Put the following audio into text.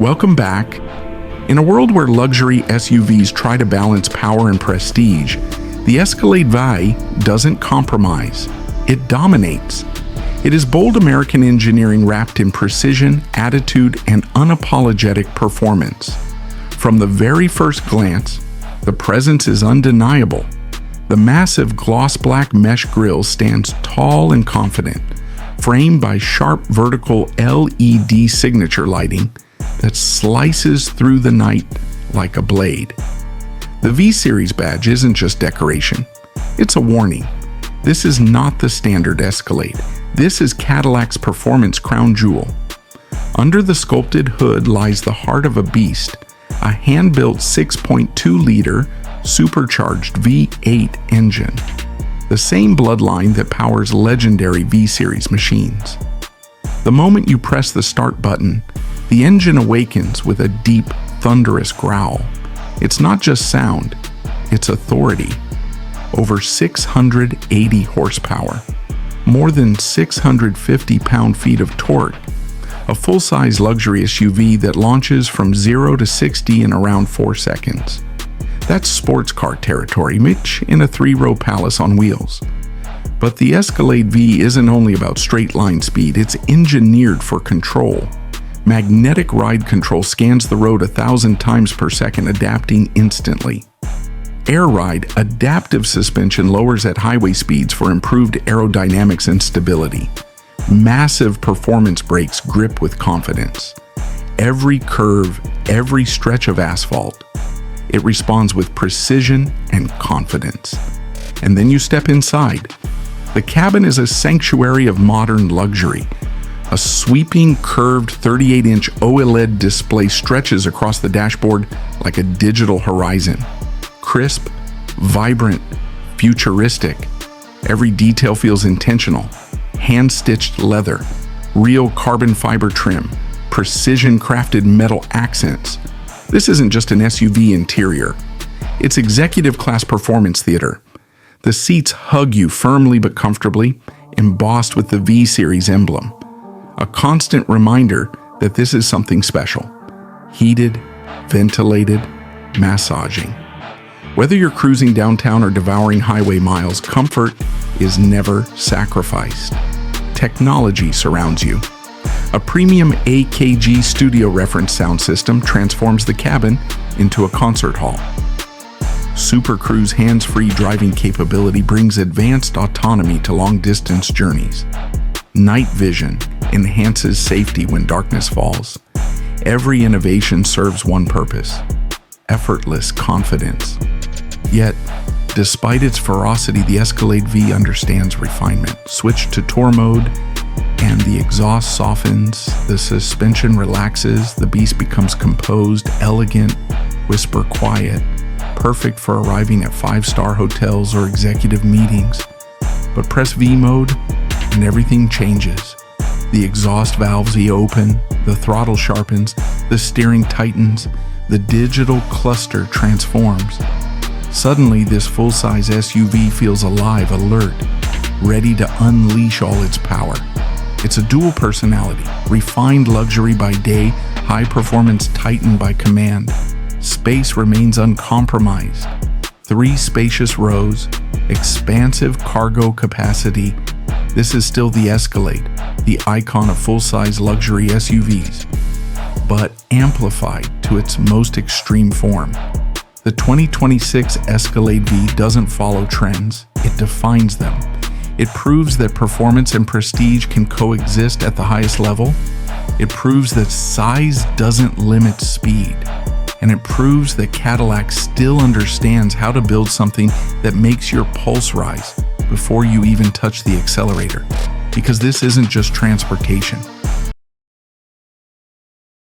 Welcome back. In a world where luxury SUVs try to balance power and prestige, the Escalade-V doesn't compromise. It dominates. It is bold American engineering wrapped in precision, attitude, and unapologetic performance. From the very first glance, the presence is undeniable. The massive gloss black mesh grille stands tall and confident, framed by sharp vertical LED signature lighting that slices through the night like a blade. The V-Series badge isn't just decoration, it's a warning. This is not the standard Escalade. This is Cadillac's performance crown jewel. Under the sculpted hood lies the heart of a beast, a hand-built 6.2-liter Supercharged V8 engine, the same bloodline that powers legendary V-Series machines. The moment you press the start button, the engine awakens with a deep, thunderous growl. It's not just sound, it's authority. Over 680 horsepower, more than 650 pound-feet of torque, a full-size luxury SUV that launches from 0 to 60 in around 4 seconds. That's sports car territory, which in a 3-row palace on wheels. But the Escalade-V isn't only about straight-line speed, it's engineered for control. Magnetic ride control scans the road 1,000 times per second, adapting instantly. Air Ride adaptive suspension lowers at highway speeds for improved aerodynamics and stability. Massive performance brakes grip with confidence. Every curve, every stretch of asphalt, it responds with precision and confidence. And then you step inside. The cabin is a sanctuary of modern luxury. A sweeping, curved 38-inch OLED display stretches across the dashboard like a digital horizon. Crisp, vibrant, futuristic. Every detail feels intentional. Hand-stitched leather, real carbon fiber trim, precision-crafted metal accents. This isn't just an SUV interior. It's executive-class performance theater. The seats hug you firmly but comfortably, embossed with the V-Series emblem. A constant reminder that this is something special. Heated, ventilated, massaging. Whether you're cruising downtown or devouring highway miles, comfort is never sacrificed. Technology surrounds you. A premium AKG Studio Reference sound system transforms the cabin into a concert hall. Super Cruise hands-free driving capability brings advanced autonomy to long-distance journeys. Night vision enhances safety when darkness falls. Every innovation serves one purpose: effortless confidence. Yet, despite its ferocity, the Escalade-V understands refinement. Switch to tour mode, and the exhaust softens, the suspension relaxes, the beast becomes composed, elegant, whisper quiet, perfect for arriving at 5-star hotels or executive meetings. But press V mode, and everything changes. The exhaust valves open, the throttle sharpens, the steering tightens, the digital cluster transforms. Suddenly, this full-size SUV feels alive, alert, ready to unleash all its power. It's a dual personality, refined luxury by day, high-performance Titan by command. Space remains uncompromised. 3 spacious rows, expansive cargo capacity. This is still the Escalade, the icon of full-size luxury SUVs, but amplified to its most extreme form. The 2026 Escalade-V doesn't follow trends, it defines them. It proves that performance and prestige can coexist at the highest level. It proves that size doesn't limit speed. And it proves that Cadillac still understands how to build something that makes your pulse rise before you even touch the accelerator. Because this isn't just transportation.